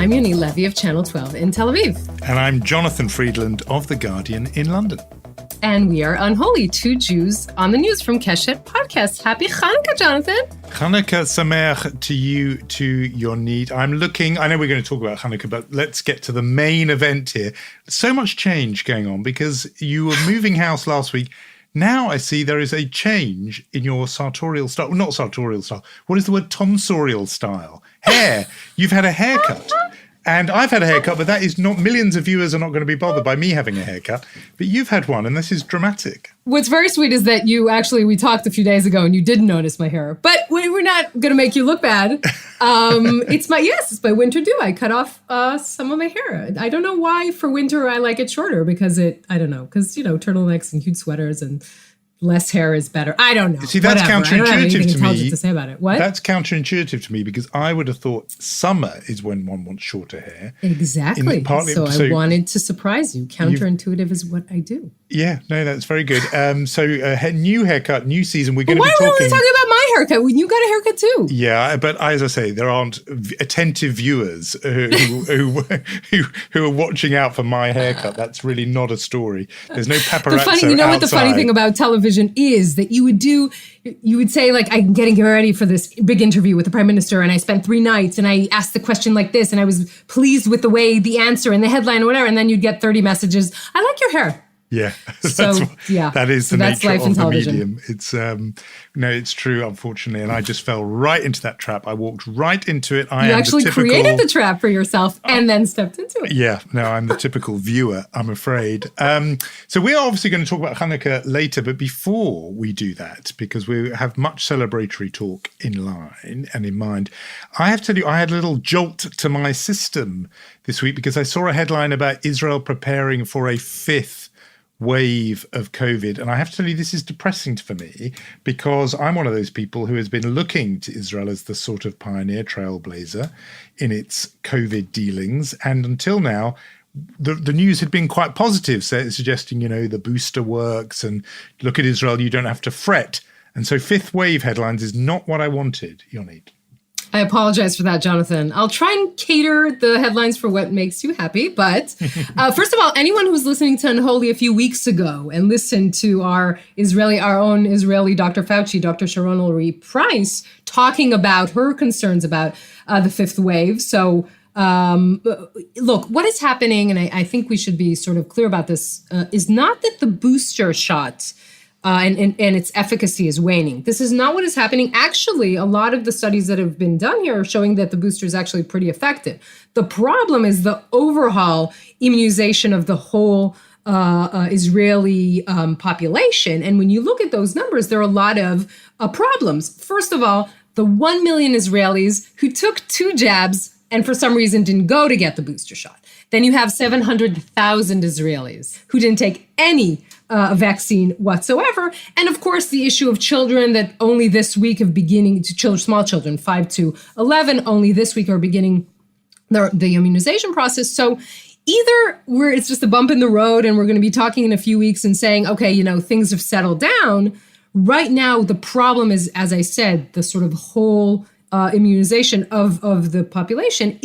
I'm Yonit Levy of Channel 12 in Tel Aviv. And I'm Jonathan Friedland of The Guardian in London. And we are Unholy, two Jews on the news from Keshet Podcast. Happy Hanukkah, Jonathan. Hanukkah Sameach to you, to Yonit. I know we're going to talk about Hanukkah, but let's get to the main event here. So much change going on because you were moving house last week. Now I see there is a change in your sartorial style. Well, not sartorial style. What is the word? Tonsorial style. Hair. You've had a haircut. And I've had a haircut, but that is not, millions of viewers are not going to be bothered by me having a haircut. But you've had one, and this is dramatic. What's very sweet is that we talked a few days ago, and you didn't notice my hair. But we're not going to make you look bad. It's my winter do. I cut off some of my hair. I don't know why for winter I like it shorter, because turtlenecks and cute sweaters and less hair is better. I don't know. See, that's counterintuitive to me. To say about it. What? That's counterintuitive to me because I would have thought summer is when one wants shorter hair. Exactly. I wanted to surprise you. Counterintuitive is what I do. Yeah, no, that's very good. New haircut, new season. We're going to be talking. Why are we talking about my haircut when you got a haircut too? Yeah, but as I say, there aren't attentive viewers who are watching out for my haircut. That's really not a story. There's no paparazzo what the funny thing about television is that you would say, like, I'm getting ready for this big interview with the prime minister, and I spent 3 nights, and I asked the question like this, and I was pleased with the answer and the headline or whatever, and then you'd get 30 messages. I like your hair. Yeah, that is the nature life of in the television. medium. It's true, unfortunately, and I just fell right into that trap. I walked right into it. You actually created the trap for yourself and then stepped into it. Yeah, no, I'm the typical viewer, I'm afraid. So we're obviously going to talk about Hanukkah later, but before we do that, because we have much celebratory talk in line and in mind, I have to tell you, I had a little jolt to my system this week because I saw a headline about Israel preparing for a 5th wave of COVID. And I have to tell you, this is depressing for me because I'm one of those people who has been looking to Israel as the sort of pioneer trailblazer in its COVID dealings. And until now, the news had been quite positive, suggesting, the booster works and look at Israel, you don't have to fret. And so 5th wave headlines is not what I wanted, Yonit. I apologize for that, Jonathan.Ll try and cater the headlines for what makes you happy. But first of all, anyone who was listening to Unholy a few weeks ago and listened to our own Israeli Dr. Fauci, Dr. Sharon Ulrich Price, talking about her concerns about the 5th wave. So look, what is happening, and I think we should be sort of clear about this, is not that the booster shot and its efficacy is waning. This is not what is happening. Actually, a lot of the studies that have been done here are showing that the booster is actually pretty effective. The problem is the overhaul immunization of the whole Israeli population. And when you look at those numbers, there are a lot of problems. First of all, the 1 million Israelis who took 2 jabs and for some reason didn't go to get the booster shot. Then you have 700,000 Israelis who didn't take any vaccine whatsoever. And of course, the issue of children that only this week small children, 5 to 11, only this week are beginning the immunization process. So either it's just a bump in the road and we're going to be talking in a few weeks and saying, okay, things have settled down. Right now, the problem is, as I said, the sort of whole immunization of the population.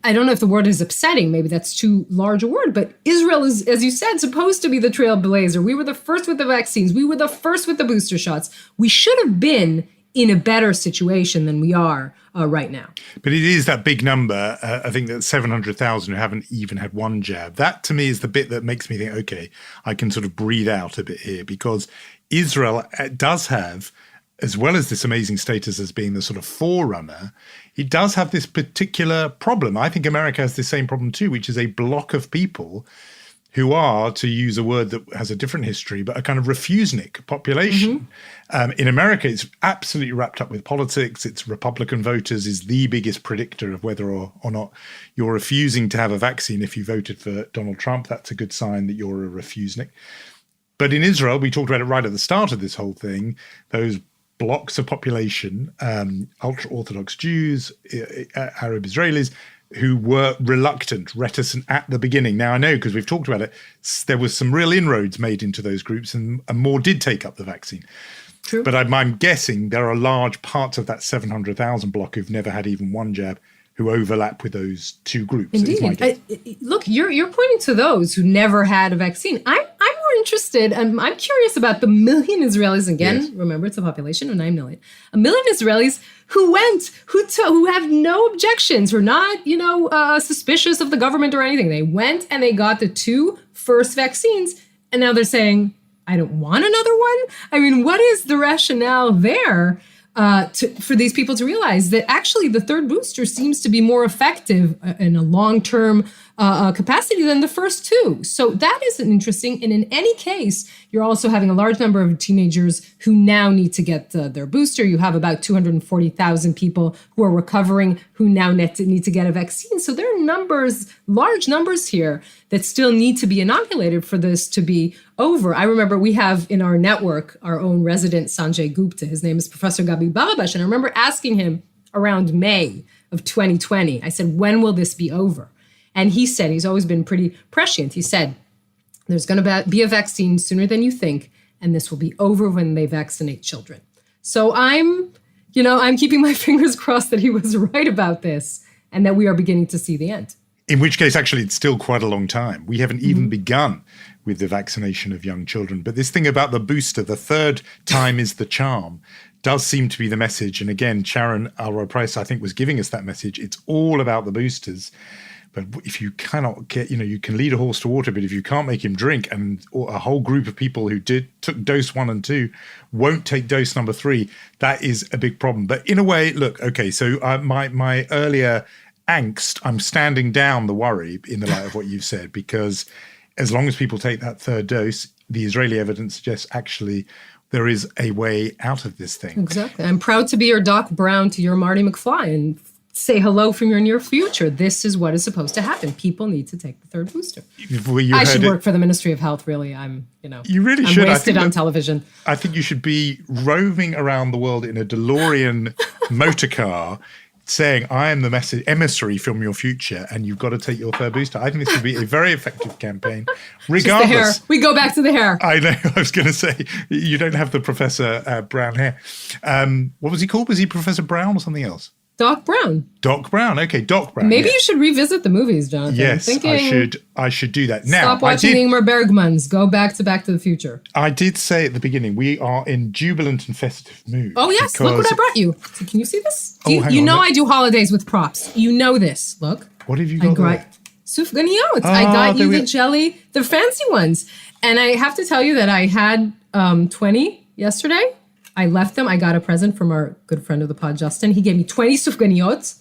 I don't know if the word is upsetting. Maybe that's too large a word. But Israel is, as you said, supposed to be the trailblazer. We were the first with the vaccines. We were the first with the booster shots. We should have been in a better situation than we are right now. But it is that big number. I think that 700,000 who haven't even had one jab. That, to me, is the bit that makes me think, okay, I can sort of breathe out a bit here because Israel does have, as well as this amazing status as being the sort of forerunner, it does have this particular problem. I think America has the same problem too, which is a block of people who are, to use a word that has a different history, but a kind of refusenik population. Mm-hmm. In America, it's absolutely wrapped up with politics. It's Republican voters is the biggest predictor of whether or not you're refusing to have a vaccine. If you voted for Donald Trump, that's a good sign that you're a refusenik. But in Israel, we talked about it right at the start of this whole thing, those blocks of population, ultra-Orthodox Jews, Arab Israelis, who were reticent at the beginning. Now, I know, because we've talked about it, there was some real inroads made into those groups and more did take up the vaccine. True. But I'm guessing there are large parts of that 700,000 block who've never had even one jab who overlap with those two groups. Indeed. Look, you're pointing to those who never had a vaccine. I'm more interested, and I'm curious about the million Israelis, again, Yes. remember it's a population of 9 million, a million Israelis who went, who have no objections, who are not, suspicious of the government or anything. They went and they got the 2 first vaccines, and now they're saying, I don't want another one? I mean, what is the rationale there? For these people to realize that actually the third booster seems to be more effective in a long-term capacity than the first 2. So that is interesting. And in any case, you're also having a large number of teenagers who now need to get their booster. You have about 240,000 people who are recovering who now need to get a vaccine. So there are large numbers here that still need to be inoculated for this to be over. I remember we have in our network our own resident Sanjay Gupta. His name is Professor Gabi Balabash. And I remember asking him around May of 2020, I said, when will this be over? And he said, he's always been pretty prescient. He said, there's going to be a vaccine sooner than you think, and this will be over when they vaccinate children. So I'm keeping my fingers crossed that he was right about this and that we are beginning to see the end. In which case, actually, it's still quite a long time. We haven't even begun with the vaccination of young children. But this thing about the booster, the third time is the charm, does seem to be the message. And again, Sharon Alroy-Price, I think, was giving us that message. It's all about the boosters. But if you cannot get, you can lead a horse to water, but if you can't make him drink, and a whole group of people who took dose 1 and 2 won't take dose number 3, that is a big problem. But in a way, look, okay, so my earlier angst, I'm standing down the worry in the light of what you've said, because as long as people take that third dose, the Israeli evidence suggests actually there is a way out of this thing. Exactly. I'm proud to be your Doc Brown to your Marty McFly and say hello from your near future. This is what is supposed to happen. People need to take the third booster. I should work for the Ministry of Health, really. You really should. I'm wasted on television. I think you should be roving around the world in a Delorean motor car saying, I am the emissary from your future, and you've got to take your third booster. I think this would be a very effective campaign, regardless. Just the hair. We go back to the hair. I know. I was going to say, you don't have the Professor Brown hair. What was he called? Was he Professor Brown or something else? Doc Brown. Doc Brown. Okay, Doc Brown. Maybe you should revisit the movies, Jonathan. Yes, I should do that. Now, stop watching Ingmar Bergman's. Go back to the Future. I did say at the beginning, we are in jubilant and festive mood. Oh, yes. Look what I brought you. Can you see this? I do holidays with props. You know this. Look. What have you got there? Sufganiyot. I got you the jelly, the fancy ones. And I have to tell you that I had 20 yesterday. I left them. I got a present from our good friend of the pod, Justin. He gave me 20 sufganiyot,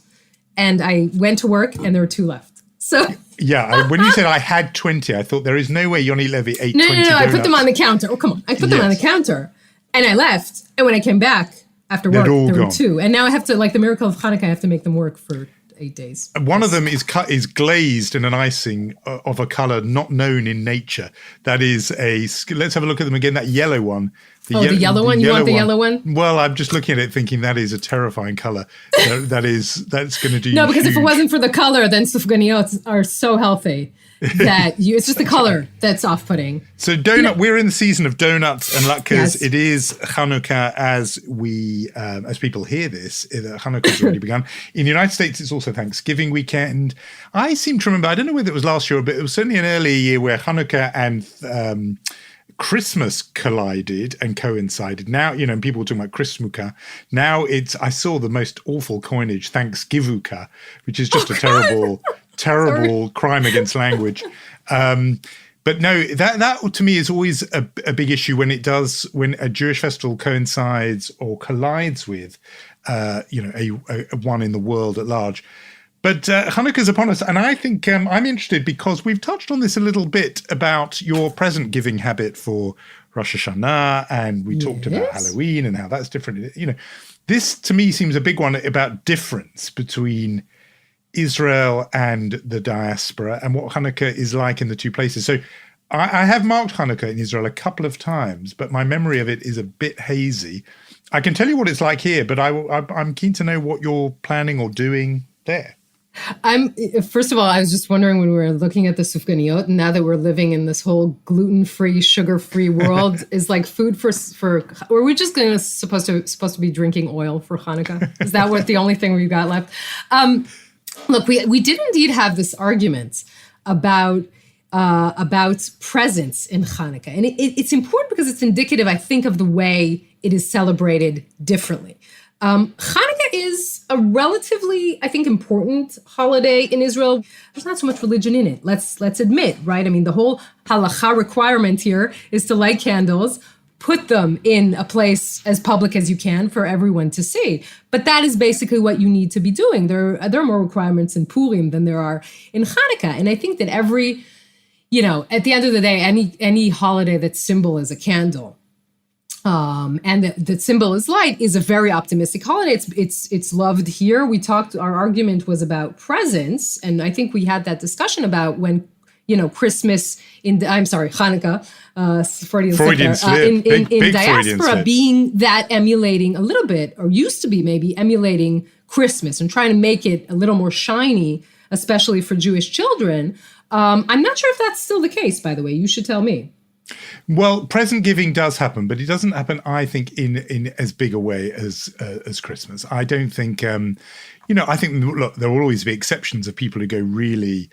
and I went to work, and there were 2 left. So yeah, when you said I had 20, I thought there is no way Yoni Levy ate 20 No, donuts. I put them on the counter. Oh, come on. I put them on the counter, and I left. And when I came back after work, there were 2. And now I have to, like the miracle of Hanukkah, I have to make them work for 8 days. One of them is glazed in an icing of a color not known in nature. That is let's have a look at them again. That yellow one. The yellow one? You want the yellow one? Well, I'm just looking at it thinking that is a terrifying color. That's going to do No, because if it wasn't for the color, then sufganiyot are so healthy that it's just the color that's off-putting. So we're in the season of donuts and latkes. Yes. It is Hanukkah as people hear this. Hanukkah's already begun. In the United States, it's also Thanksgiving weekend. I seem to remember, I don't know whether it was last year, but it was certainly an earlier year where Hanukkah and Christmas collided and coincided. Now, people were talking about Christmukkah. Now I saw the most awful coinage, Thanksgivukah, which is just a terrible crime against language. But no, that to me is always a big issue when a Jewish festival coincides or collides with, a one in the world at large. But Hanukkah's upon us, and I think I'm interested because we've touched on this a little bit about your present giving habit for Rosh Hashanah, and we talked about Halloween and how that's different. This to me seems a big one about difference between Israel and the diaspora and what Hanukkah is like in the two places. So I have marked Hanukkah in Israel a couple of times, but my memory of it is a bit hazy. I can tell you what it's like here, but I'm keen to know what you're planning or doing there. First of all, I was just wondering when we were looking at the sufganiyot, and now that we're living in this whole gluten-free, sugar-free world, is like food for or are we just supposed to be drinking oil for Hanukkah? Is that the only thing we've got left? Look, we did indeed have this argument about presents in Hanukkah. And it's important because it's indicative, I think, of the way it is celebrated differently. Hanukkah is a relatively, I think, important holiday in Israel. There's not so much religion in it. Let's admit, right? I mean, the whole halacha requirement here is to light candles, put them in a place as public as you can for everyone to see. But that is basically what you need to be doing. There are more requirements in Purim than there are in Hanukkah. And I think that at the end of the day, any holiday that's symbol is a candle, and the symbol is light is a very optimistic holiday. It's loved here. Our argument was about presents, and I think we had that discussion about when, Hanukkah, Freudian slip, in diaspora being that emulating a little bit, or used to be maybe emulating Christmas and trying to make it a little more shiny, especially for Jewish children. I'm not sure if that's still the case, by the way. You should tell me. Well, present giving does happen, but it doesn't happen, I think, in as big a way as Christmas. I don't think, I think, look, there will always be exceptions of people who go really,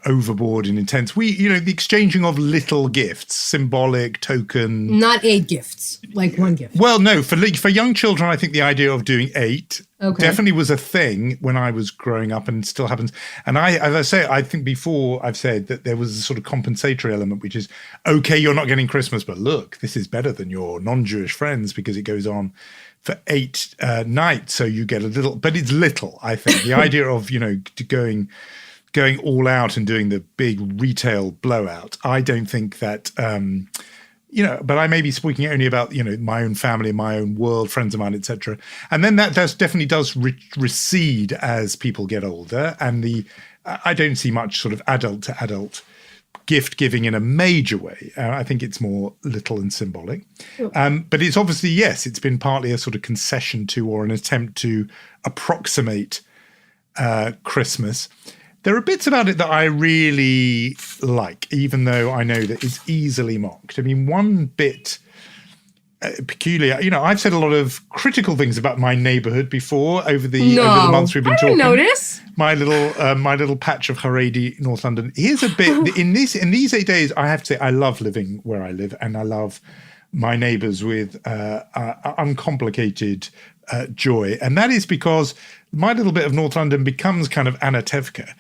overboard and intense. The exchanging of little gifts, symbolic, token. Not 8 gifts, like 1 gift. Well, no, for young children, I think the idea of doing 8 definitely was a thing when I was growing up, and still happens. And I think before I've said that there was a sort of compensatory element, which is, okay, you're not getting Christmas, but look, this is better than your non-Jewish friends because it goes on for 8 nights. So you get a little, but it's little, I think. The idea of, going all out and doing the big retail blowout, I don't think that, but I may be speaking only about, my own family, my own world, friends of mine, etc. And then that definitely does recede as people get older. And I don't see much sort of adult to adult gift giving in a major way. I think it's more little and symbolic. But it's obviously, yes, it's been partly a sort of concession to, or an attempt to approximate Christmas. There are bits about it that I really like, even though I know that it's easily mocked. I mean, one bit peculiar, I've said a lot of critical things about my neighborhood before over the months we've been talking. I didn't notice. My little patch of Haredi, North London. Here's a bit, in these 8 days, I have to say, I love living where I live, and I love my neighbors with uncomplicated joy. And that is because my little bit of North London becomes kind of Anatevka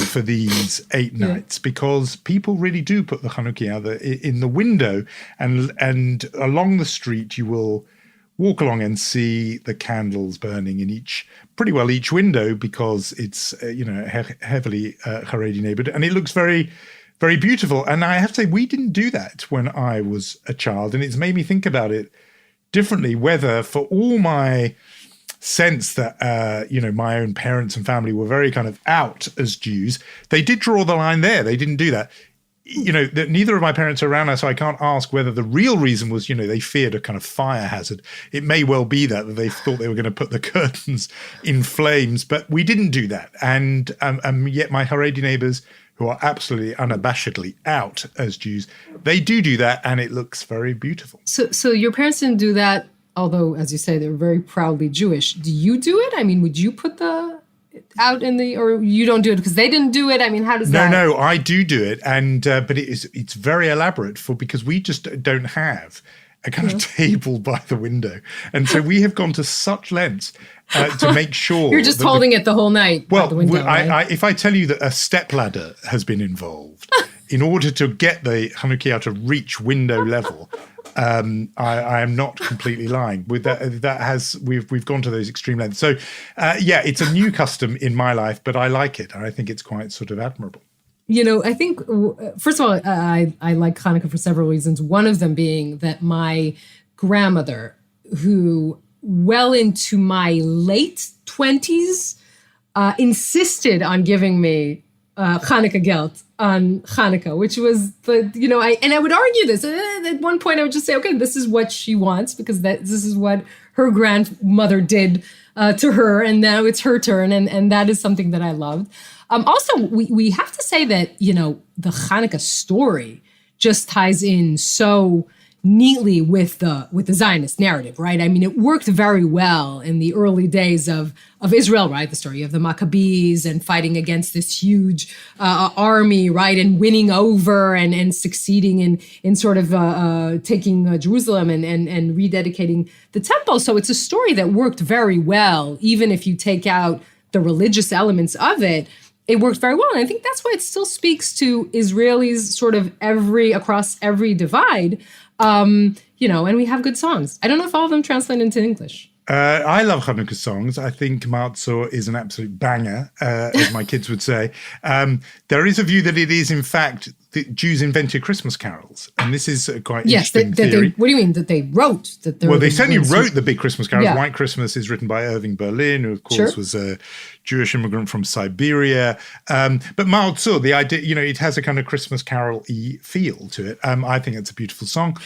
for these 8 nights, because people really do put the Chanukiah in the window, and along the street you will walk along and see the candles burning in each window, because it's heavily Haredi neighborhood, and it looks very, very beautiful. And I have to say, we didn't do that when I was a child, and it's made me think about it differently, whether, for all my sense that my own parents and family were very kind of out as Jews, they did draw the line there. They didn't do that. That neither of my parents are around now, so I can't ask whether the real reason was, they feared a kind of fire hazard. It may well be that they thought they were going to put the curtains in flames, but we didn't do that. And yet my Haredi neighbors, who are absolutely unabashedly out as Jews, they do that, and it looks very beautiful. So your parents didn't do that, although, as you say, they're very proudly Jewish. Do you do it? I mean, would you put out in or you don't do it because they didn't do it? I mean, how does that? No, I do it, and but it's very elaborate because we just don't have a kind of table by the window, and so we have gone to such lengths to make sure you're just holding it the whole night. Well, by the window, right? If I tell you that a stepladder has been involved in order to get the Chanukiah to reach window level, I am not completely lying. With that, we've gone to those extreme lengths. So it's a new custom in my life, but I like it, and I think it's quite sort of admirable. I think, first of all, I like Hanukkah for several reasons. One of them being that my grandmother, who well into my late 20s, insisted on giving me Hanukkah gelt on Hanukkah, which was I would argue this. At one point I would just say, okay, this is what she wants, because this is what her grandmother did to her, and now it's her turn, and that is something that I loved. Also, we have to say that, the Hanukkah story just ties in so neatly with the Zionist narrative, right? I mean, it worked very well in the early days of Israel, right? The story of the Maccabees and fighting against this huge army, right? And winning over and succeeding in sort of taking Jerusalem and rededicating the temple. So it's a story that worked very well, even if you take out the religious elements of it. It worked very well. And I think that's why it still speaks to Israelis sort of across every divide. And we have good songs. I don't know if all of them translate into English. I love Hanukkah songs. I think Matzor is an absolute banger, as my kids would say. There is a view that it is, in fact, that Jews invented Christmas carols. And this is a quite interesting theory. What do you mean? That they wrote? Well, they certainly wrote the big Christmas carols. Yeah. White Christmas is written by Irving Berlin, who, of course, was a Jewish immigrant from Siberia. But Matzor, the idea, it has a kind of Christmas carol-y feel to it. I think it's a beautiful song.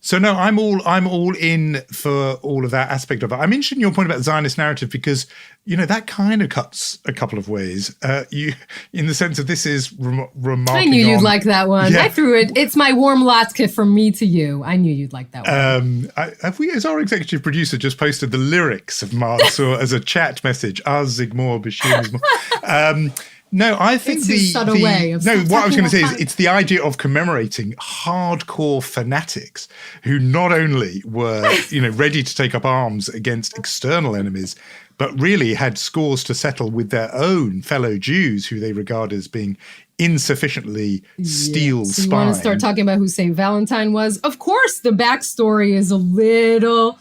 So no, I'm all in for all of that aspect of it. I'm interested in your point about the Zionist narrative because, that kind of cuts a couple of ways. In the sense of this is remarking. I knew you'd like that one. Yeah. I threw it. It's my warm latke from me to you. I knew you'd like that one. As our executive producer just posted the lyrics of Matzor as a chat message. Az Zigmor B'Shim Zigmor. No, I think it's his subtle way of what I was going to say is it's the idea of commemorating hardcore fanatics who not only were, ready to take up arms against external enemies, but really had scores to settle with their own fellow Jews who they regard as being insufficiently steel-spined. So you want to start talking about who St. Valentine was? Of course, the backstory is a little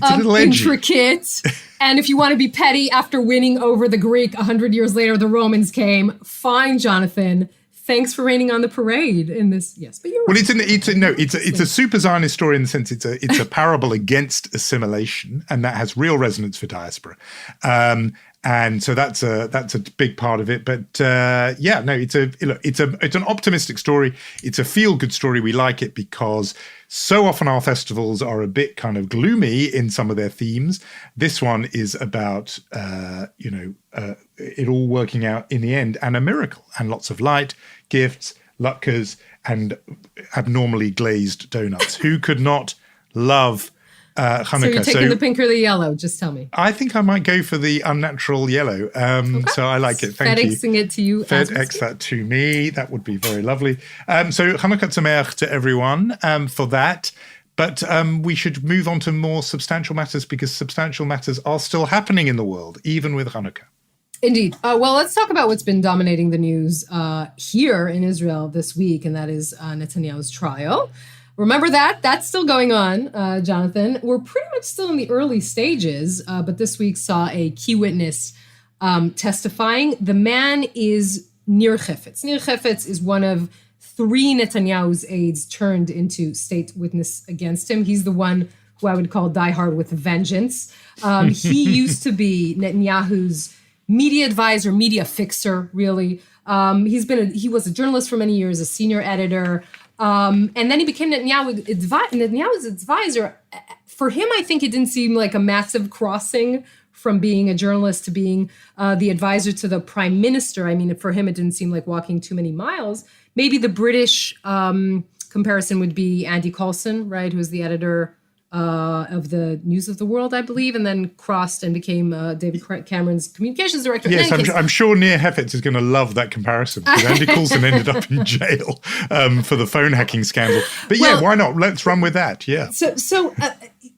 intricate. And if you want to be petty, after winning over the Greek 100 years later, the Romans came. Fine, Jonathan. Thanks for raining on the parade in this. Yes, but you're right. Well, it's a super Zionist story in the sense it's a parable against assimilation, and that has real resonance for diaspora. And so that's a big part of it. But it's an optimistic story. It's a feel-good story. We like it because so often our festivals are a bit kind of gloomy in some of their themes. This one is about it all working out in the end and a miracle and lots of light, gifts, latkes, and abnormally glazed donuts. Who could not love Hanukkah? So you're taking the pink or the yellow? Just tell me. I think I might go for the unnatural yellow. Okay. So I like it. Thank you. FedExing it to you. FedEx that to me. That would be very lovely. So Hanukkah Tzameach to everyone for that. But we should move on to more substantial matters because substantial matters are still happening in the world, even with Hanukkah. Indeed. Well, let's talk about what's been dominating the news here in Israel this week, and that is Netanyahu's trial. Remember that's still going on, Jonathan. We're pretty much still in the early stages, but this week saw a key witness testifying. The man is Nir Chefetz. Nir Chefetz is one of three Netanyahu's aides turned into state witness against him. He's the one who I would call diehard with vengeance. He used to be Netanyahu's media advisor, media fixer, really. He was a journalist for many years, a senior editor. And then he became Netanyahu's advisor. For him, I think it didn't seem like a massive crossing from being a journalist to being the advisor to the prime minister. I mean, for him, it didn't seem like walking too many miles. Maybe the British comparison would be Andy Coulson, right, who's the editor of the News of the World, I believe, and then crossed and became David Cameron's communications director. Yes, I'm sure Nir Chefetz is going to love that comparison because Andy Coulson ended up in jail for the phone hacking scandal. But why not? Let's run with that. Yeah. So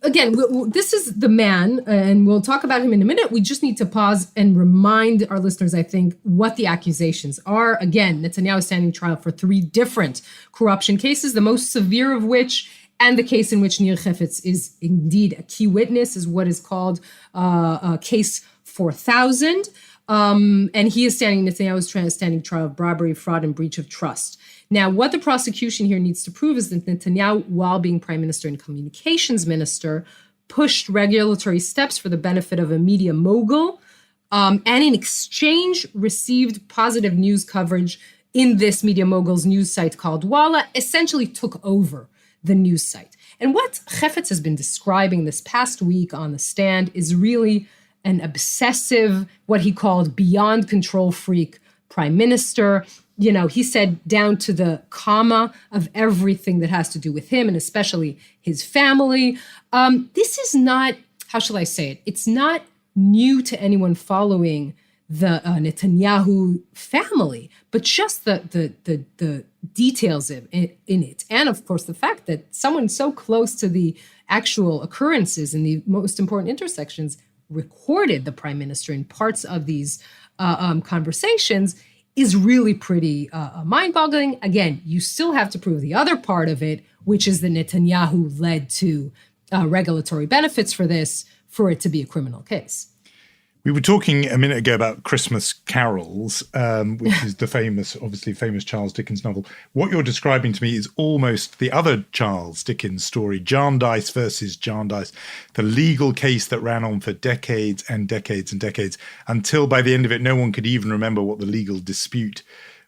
again, this is the man, and we'll talk about him in a minute. We just need to pause and remind our listeners, I think, what the accusations are. Again, Netanyahu is standing trial for 3 different corruption cases, the most severe of which, and the case in which Nir Chefetz is indeed a key witness, is what is called case 4000. And he is Netanyahu is standing trial of bribery, fraud, and breach of trust. Now, what the prosecution here needs to prove is that Netanyahu, while being prime minister and communications minister, pushed regulatory steps for the benefit of a media mogul, and in exchange received positive news coverage in this media mogul's news site called Walla, essentially took over the news site. And what Chefetz has been describing this past week on the stand is really an obsessive, what he called beyond control freak prime minister. he said down to the comma of everything that has to do with him and especially his family. This is not, how shall I say it? It's not new to anyone following the Netanyahu family, but just the details in it. And of course, the fact that someone so close to the actual occurrences in the most important intersections recorded the prime minister in parts of these conversations is really pretty mind-boggling. Again, you still have to prove the other part of it, which is that Netanyahu led to regulatory benefits for this, for it to be a criminal case. We were talking a minute ago about Christmas carols, which is the famous Charles Dickens novel. What you're describing to me is almost the other Charles Dickens story, Jarndyce versus Jarndyce, the legal case that ran on for decades and decades and decades, until by the end of it, no one could even remember what the legal dispute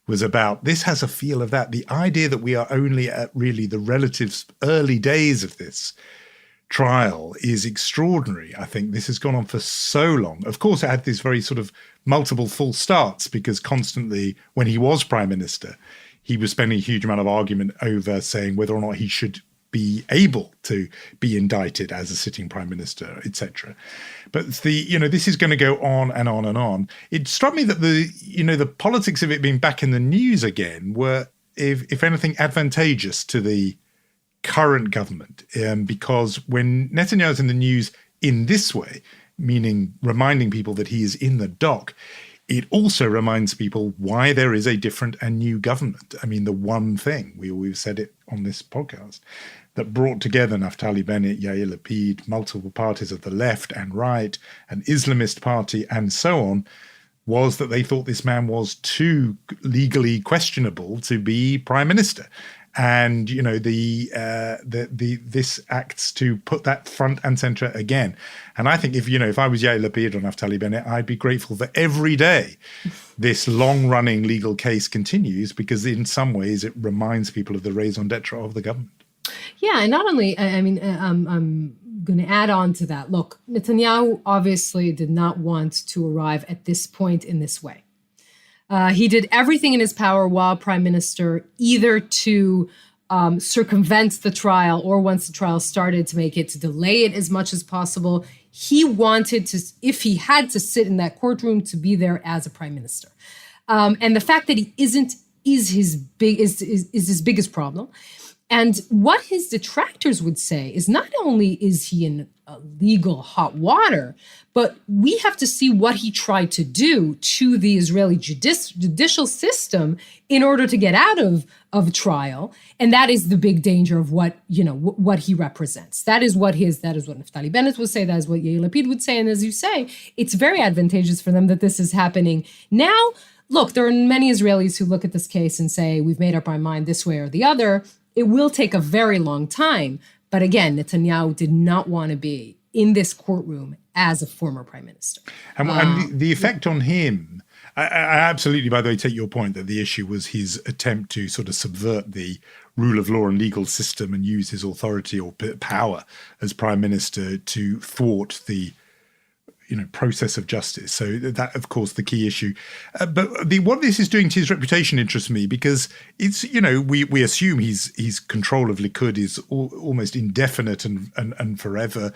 was about. This has a feel of that. The idea that we are only at really the relative early days of this trial is extraordinary. I think this has gone on for so long. Of course, it had this very sort of multiple false starts because constantly, when he was prime minister, he was spending a huge amount of argument over saying whether or not he should be able to be indicted as a sitting prime minister, etc. But this is going to go on and on and on. It struck me that the politics of it being back in the news again were, if anything, advantageous to the current government, because when Netanyahu's in the news in this way, meaning reminding people that he is in the dock, it also reminds people why there is a different and new government. I mean, the one thing, we've said it on this podcast, that brought together Naftali Bennett, Yair Lapid, multiple parties of the left and right, an Islamist party, and so on, was that they thought this man was too legally questionable to be prime minister. And, this acts to put that front and center again. And I think if I was Yair Lapid or Naftali Bennett, I'd be grateful that every day this long-running legal case continues, because in some ways it reminds people of the raison d'etre of the government. Yeah, and not only, I'm going to add on to that. Look, Netanyahu obviously did not want to arrive at this point in this way. He did everything in his power while prime minister, either to circumvent the trial or once the trial started to delay it as much as possible. He wanted to, if he had to sit in that courtroom, to be there as a prime minister. And the fact that he isn't is his biggest problem. And what his detractors would say is not only is he in legal hot water, but we have to see what he tried to do to the Israeli judicial system in order to get out of trial. And that is the big danger of what he represents. That is what Naftali Bennett would say. That is what Yair Lapid would say. And as you say, it's very advantageous for them that this is happening now. Look, there are many Israelis who look at this case and say, we've made up our mind this way or the other. It will take a very long time. But again, Netanyahu did not want to be in this courtroom as a former prime minister. And the effect on him, I absolutely, by the way, take your point that the issue was his attempt to sort of subvert the rule of law and legal system and use his authority or power as prime minister to thwart the process of justice. So that, of course, the key issue. But what this is doing to his reputation interests me, because it's, we assume his control of Likud is almost indefinite and forever.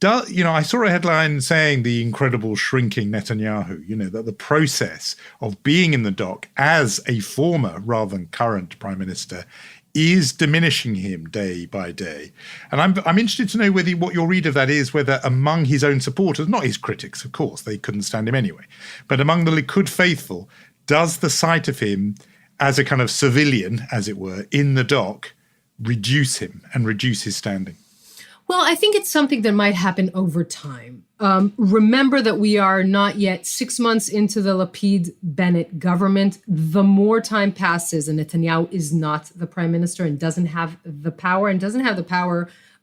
I saw a headline saying the incredible shrinking Netanyahu, that the process of being in the dock as a former rather than current prime minister is diminishing him day by day. And I'm interested to know what your read of that is, whether among his own supporters, not his critics, of course, they couldn't stand him anyway, but among the Likud faithful, does the sight of him as a kind of civilian, as it were, in the dock reduce him and reduce his standing? Well, I think it's something that might happen over time. Remember that we are not yet 6 months into the Lapid-Bennett government. The more time passes and Netanyahu is not the prime minister and doesn't have the power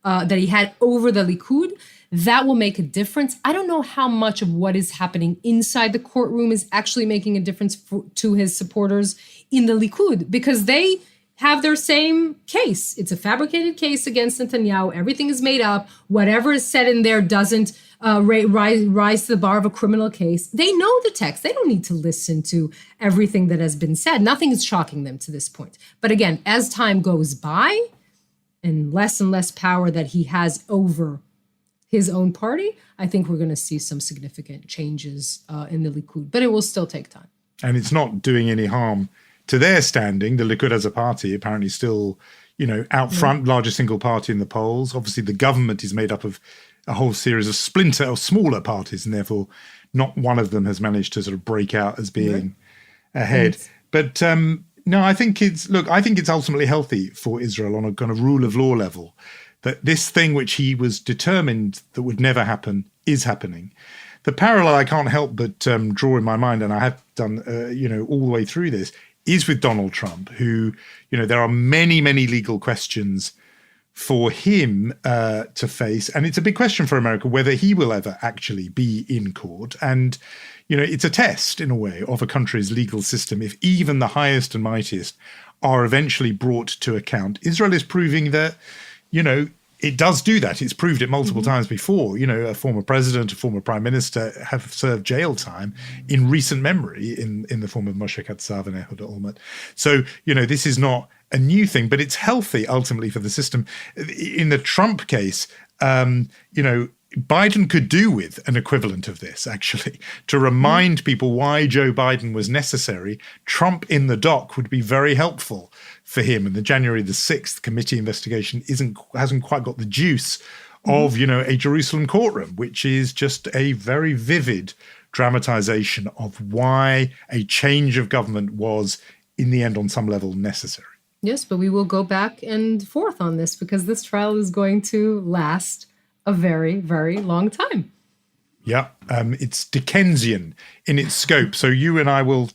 that he had over the Likud, that will make a difference. I don't know how much of what is happening inside the courtroom is actually making a difference to his supporters in the Likud, because they have their same case. It's a fabricated case against Netanyahu. Everything is made up. Whatever is said in there doesn't rise to the bar of a criminal case. They know the text. They don't need to listen to everything that has been said. Nothing is shocking them to this point. But again, as time goes by and less power that he has over his own party, I think we're going to see some significant changes in the Likud. But it will still take time. And it's not doing any harm to their standing. The Likud as a party apparently still, out front, largest single party in the polls. Obviously, the government is made up of a whole series of splinter or smaller parties, and therefore not one of them has managed to sort of break out as being ahead. But no, I think it's ultimately healthy for Israel on a kind of rule of law level, that this thing which he was determined that would never happen is happening. The parallel I can't help but draw in my mind, and I have done, all the way through this, is with Donald Trump, who, there are many, many legal questions for him to face. And it's a big question for America whether he will ever actually be in court. And, it's a test, in a way, of a country's legal system. If even the highest and mightiest are eventually brought to account, Israel is proving that, it does do that. It's proved it multiple times before. A former president, a former prime minister have served jail time in recent memory in the form of Moshe Katsav and Ehud Olmert. So, this is not a new thing, but it's healthy ultimately for the system. In the Trump case, Biden could do with an equivalent of this, actually, to remind people why Joe Biden was necessary. Trump in the dock would be very helpful for him. And the January the 6th committee investigation hasn't quite got the juice of, a Jerusalem courtroom, which is just a very vivid dramatization of why a change of government was, in the end, on some level, necessary. Yes, but we will go back and forth on this because this trial is going to last a very, very long time. Yeah, it's Dickensian in its scope. So you and I will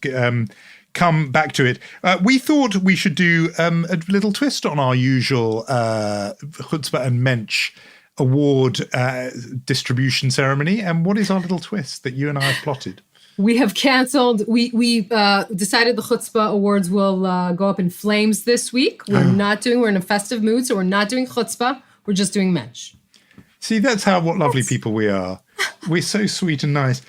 come back to it. We thought we should do a little twist on our usual Chutzpah and Mensch award distribution ceremony. And what is our little twist that you and I have plotted? We have canceled. We decided the Chutzpah Awards will go up in flames this week. We're in a festive mood, so we're not doing Chutzpah. We're just doing Mensch. See, that's what lovely people we are. We're so sweet and nice.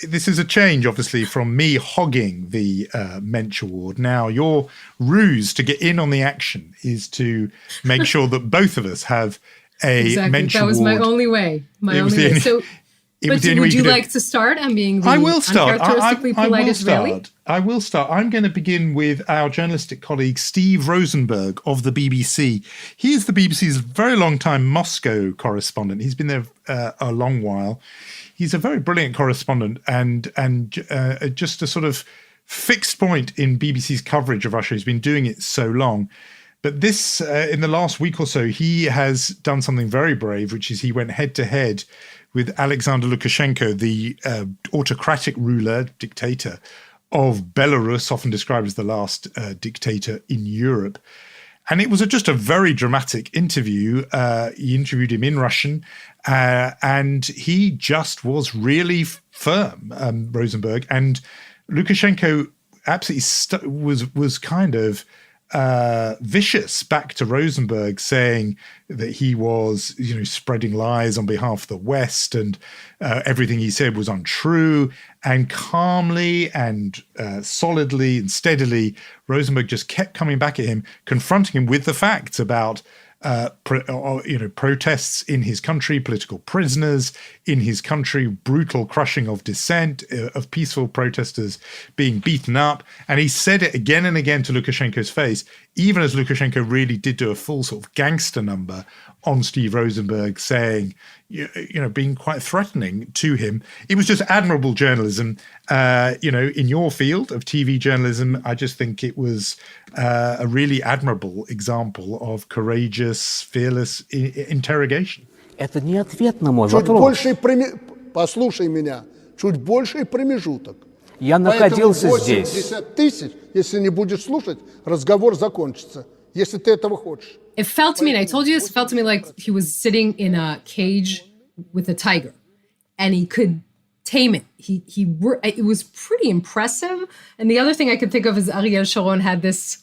This is a change, obviously, from me hogging the Mensch Award. Now, your ruse to get in on the action is to make sure that both of us have a Mensch Award. That was my only way. But would you like to start? I'm being the uncharacteristically polite Israeli. I will start. I'm going to begin with our journalistic colleague, Steve Rosenberg of the BBC. He is the BBC's very long-time Moscow correspondent. He's been there a long while. He's a very brilliant correspondent and just a sort of fixed point in BBC's coverage of Russia. He's been doing it so long. But this, in the last week or so, he has done something very brave, which is he went head-to-head with Alexander Lukashenko, the autocratic dictator of Belarus, often described as the last dictator in Europe. And it was just a very dramatic interview. He interviewed him in Russian, and he just was really firm, Rosenberg. And Lukashenko absolutely was kind of vicious back to Rosenberg, saying that he was, spreading lies on behalf of the West, and everything he said was untrue. And calmly and solidly and steadily, Rosenberg just kept coming back at him, confronting him with the facts about protests in his country, political prisoners in his country, brutal crushing of dissent, of peaceful protesters being beaten up. And he said it again and again to Lukashenko's face, even as Lukashenko really did do a full sort of gangster number on Steve Rosenberg, saying, being quite threatening to him. It was just admirable journalism, in your field of TV journalism. I just think it was a really admirable example of courageous, fearless interrogation. Это не ответ на мой вопрос. Послушай меня. Чуть больший промежуток. Я находился здесь. 80 тысяч, если не будешь слушать, разговор закончится. Если ты этого хочешь. It felt to me, and I told you this, felt to me like he was sitting in a cage with a tiger, and he could tame it. It was pretty impressive. And the other thing I could think of is Ariel Sharon had this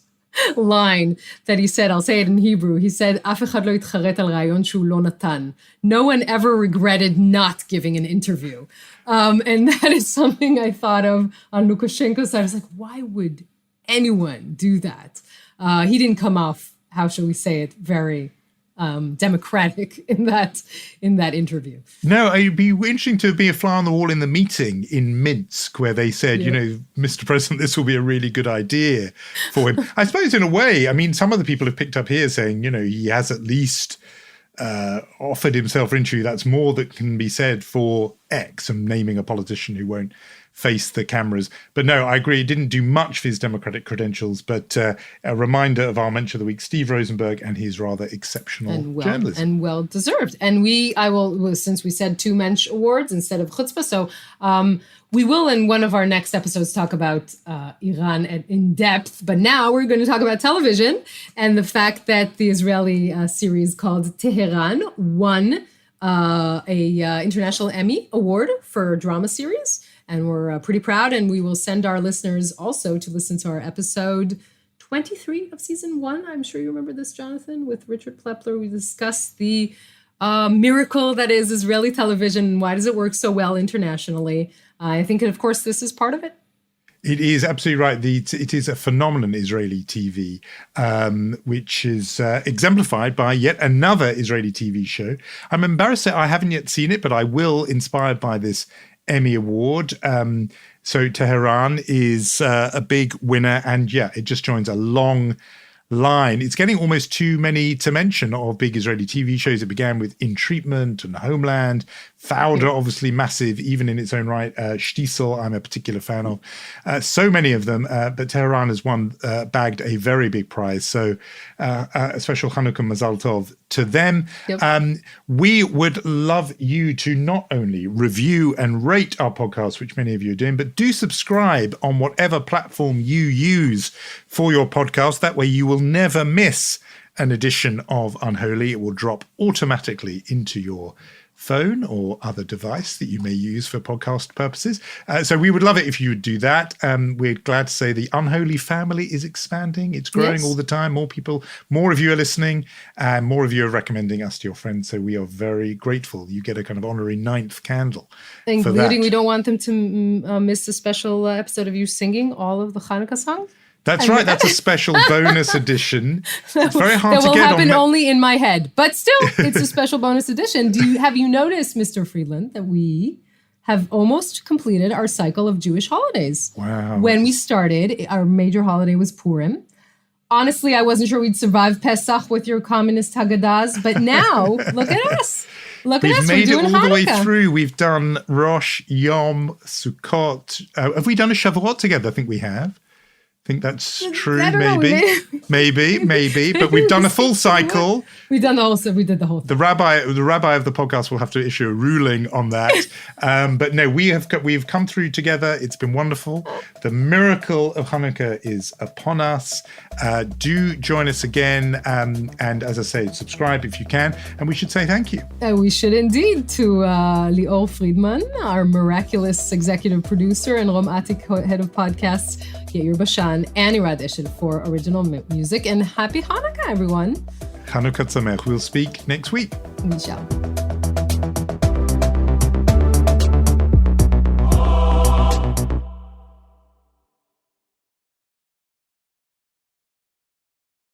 line that he said. I'll say it in Hebrew. He said, "Af echad lo yitcharet al rayon shu lo natan." No one ever regretted not giving an interview. And that is something I thought of on Lukashenko's side. I was like, why would anyone do that? He didn't come off, how shall we say it, very democratic in that interview. No, it'd be interesting to be a fly on the wall in the meeting in Minsk where they said, Mr. President, this will be a really good idea for him. I suppose in a way, I mean, some of the people have picked up here saying, he has at least offered himself for interview. That's more that can be said for X, and naming a politician who won't face the cameras. But no, I agree. It didn't do much for his democratic credentials, but a reminder of our mention of the week, Steve Rosenberg, and his rather exceptional journalism. And well-deserved. And since we said 2 Mensch Awards instead of chutzpah, so we will in one of our next episodes talk about Iran in depth, but now we're going to talk about television and the fact that the Israeli series called Tehran won a International Emmy Award for drama series. And we're pretty proud, and we will send our listeners also to listen to our episode 23 of season 1. I'm sure you remember this, Jonathan, with Richard Plepler. We discussed the miracle that is Israeli television and why does it work so well internationally. I think, of course, this is part of it. It is absolutely right. It is a phenomenon, Israeli TV, which is exemplified by yet another Israeli TV show. I'm embarrassed that I haven't yet seen it, but I will, inspired by this Emmy Award. So Tehran is a big winner, and it just joins a long line. It's getting almost too many to mention of big Israeli TV shows. It began with In Treatment and Homeland. Fauda, obviously massive, even in its own right. Shtisel, I'm a particular fan of. So many of them, but Tehran has bagged a very big prize. So a special Hanukkah Mazal Tov to them. Yep. We would love you to not only review and rate our podcast, which many of you are doing, but do subscribe on whatever platform you use for your podcast. That way you will never miss an edition of Unholy. It will drop automatically into your phone or other device that you may use for podcast purposes. So we would love it if you would do that. We're glad to say the Unholy family is expanding. It's growing all the time. More people, more of you are listening, and more of you are recommending us to your friends. So we are very grateful. You get a kind of honorary 9th candle. Including, we don't want them to miss a special episode of you singing all of the Hanukkah songs. That's right. That's a special bonus edition. It's very hard to get. That will happen only in my head, but still, it's a special bonus edition. Have you noticed, Mr. Friedland, that we have almost completed our cycle of Jewish holidays? Wow. When we started, our major holiday was Purim. Honestly, I wasn't sure we'd survive Pesach with your communist Haggadahs, but now, look at us. We've made it all Hanukkah. The way through. We've done Rosh, Yom, Sukkot. Have we done a Shavuot together? I think we have. I think that's true. Maybe. But we've done a full cycle. We did the whole thing. The rabbi of the podcast will have to issue a ruling on that. But no, we've come through together. It's been wonderful. The miracle of Hanukkah is upon us. Do join us again. And as I say, subscribe if you can. And we should say thank you. We should indeed to Lior Friedman, our miraculous executive producer, and Rom Atik, head of podcasts, Yair Bashan, and Irad Eshel for original music. And happy Hanukkah, everyone. Hanukkah Tzamech. We'll speak next week. We shall.